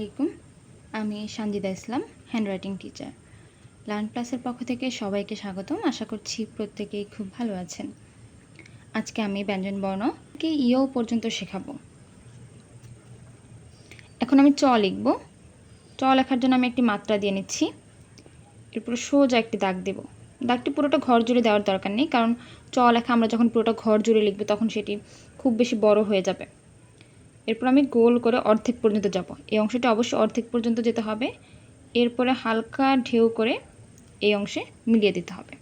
আলাইকুম। আমি সানজিদা ইসলাম, handwriting teacher. Learn প্লাসের পক্ষ থেকে সবাইকে স্বাগতম। আশা করছি প্রত্যেকেই খুব ভালো আছেন। আজকে আমি ব্যঞ্জনবর্ণকে ইয় পর্যন্ত শেখাবো। এখন আমি চ লিখব। চ লেখার জন্য আমি একটি মাত্রা দিয়ে নিচ্ছি। এরপর সোজা একটি দাগ দেব। দাগটি পুরোটা ঘর জুড়ে দেওয়ার দরকার নেই, কারণ চ লেখা আমরা যখন পুরোটা ঘর জুড়ে লিখব তখন সেটি খুব বেশি বড় হয়ে যাবে। এরপর আমি গোল করে অর্ধেক পর্যন্ত যাব। এই অংশটি অবশ্যই অর্ধেক পর্যন্ত যেতে হবে। এরপরে হালকা ঢেউ করে এই অংশে মিলিয়ে দিতে হবে।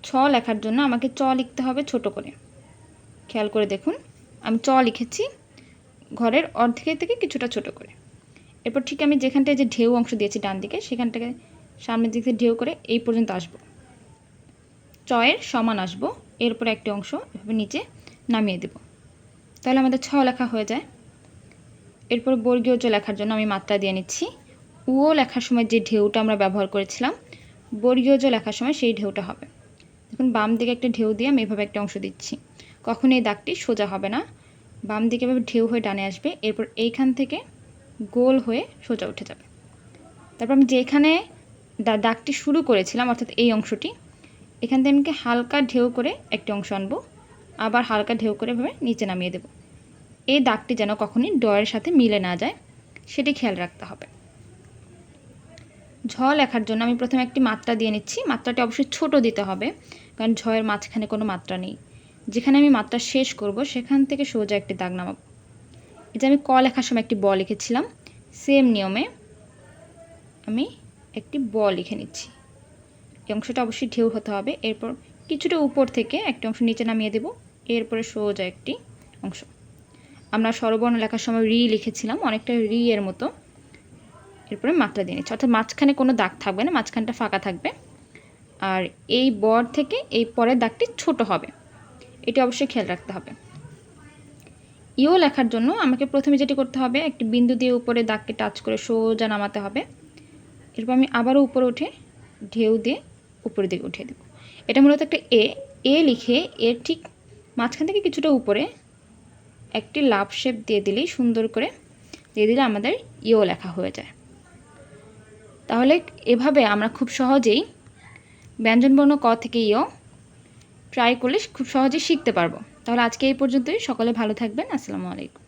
ছ লেখার জন্য আমাকে চ লিখতে হবে ছোট করে। খেয়াল করে দেখুন, আমি চ লিখেছি ঘরের অর্ধেকের থেকে কিছুটা ছোট করে। এরপর ঠিক আমি যেখানটায় যে ঢেউ অংশ দিয়েছি ডান দিকে, সেখানটাকে সামনের দিকে ঢেউ করে এই পর্যন্ত আসব। চয়ের সমান আসব। এরপর একটি অংশ এভাবে নিচে নামিয়ে দেব। তাহলে আমাদের ছ লেখা হয়ে যায়। এরপর বর্গীয় জ লেখার জন্য আমি মাত্রা দিয়ে নিচ্ছি। উও লেখার সময় যে ঢেউটা আমরা ব্যবহার করেছিলাম, বর্গীয় জ লেখার সময় সেই ঢেউটা হবে। দেখুন, বাম দিকে একটা ঢেউ দিয়ে আমি এভাবে একটা অংশ দিচ্ছি। কখনই এই দাগটি সোজা হবে না, বাম দিকে এভাবে ঢেউ হয়ে ডানে আসবে। এরপর এইখান থেকে গোল হয়ে সোজা উঠে যাবে। তারপর আমি যেখানে দাগটি শুরু করেছিলাম, অর্থাৎ এই অংশটি, এখান থেকে আমি হালকা ঢেউ করে একটি অংশ আনবো, আবার হালকা ঢেউ করে এভাবে নিচে নামিয়ে দেব। এই দাগটি যেন কখনই ডয়ের সাথে মিলে না যায়, সেটি খেয়াল রাখতে হবে। ঝ লেখার জন্য আমি প্রথমে একটি মাত্রা দিয়ে নিচ্ছি। মাত্রাটি অবশ্যই ছোট দিতে হবে, কারণ ঝয়ের মাঝখানে কোনো মাত্রা নেই। যেখানে আমি মাত্রা শেষ করব সেখান থেকে সোজা একটি দাগ নামাবো। এই যে আমি ক লেখার সময় একটি ব লিখেছিলাম, সেম নিয়মে আমি একটি ব লিখে নিচ্ছি। এই অংশটা অবশ্যই ঢেউ হতে হবে। এরপর কিছুটা উপর থেকে একটি অংশ নিচে নামিয়ে দেব। এরপরে সোজা একটি অংশ। আমরা স্বরবর্ণ লেখার সময় রি লিখেছিলাম, অনেকটা রি এর মতো। এরপরে মাত্রা দিয়ে নিচ্ছি, অর্থাৎ মাঝখানে কোনো দাগ থাকবে না, মাঝখানটা ফাঁকা থাকবে। আর এই বর থেকে এই পরের দাগটি ছোট হবে, এটা অবশ্যই খেয়াল রাখতে হবে। ইও লেখার জন্য আমাকে প্রথমে যেটি করতে হবে, একটি বিন্দু দিয়ে উপরে দাগকে টাচ করে সোজা নামাতে হবে। এরপর আমি আবারও উপরে উঠে ঢেউ দিয়ে উপরের দিকে উঠিয়ে দেব। এটা মূলত একটা এ লিখে এর ঠিক মাঝখান থেকে কিছুটা উপরে একটি লাভ শেপ দিয়ে দিলেই, সুন্দর করে দিয়ে দিলে আমাদের ইও লেখা হয়ে যায়। তাহলে এভাবে আমরা খুব সহজেই ব্যঞ্জনবর্ণ ক থেকে ইয় ট্রাই করলে খুব সহজেই শিখতে পারবো। তাহলে আজকে এই পর্যন্তই। সকলে ভালো থাকবেন। আসসালামু আলাইকুম।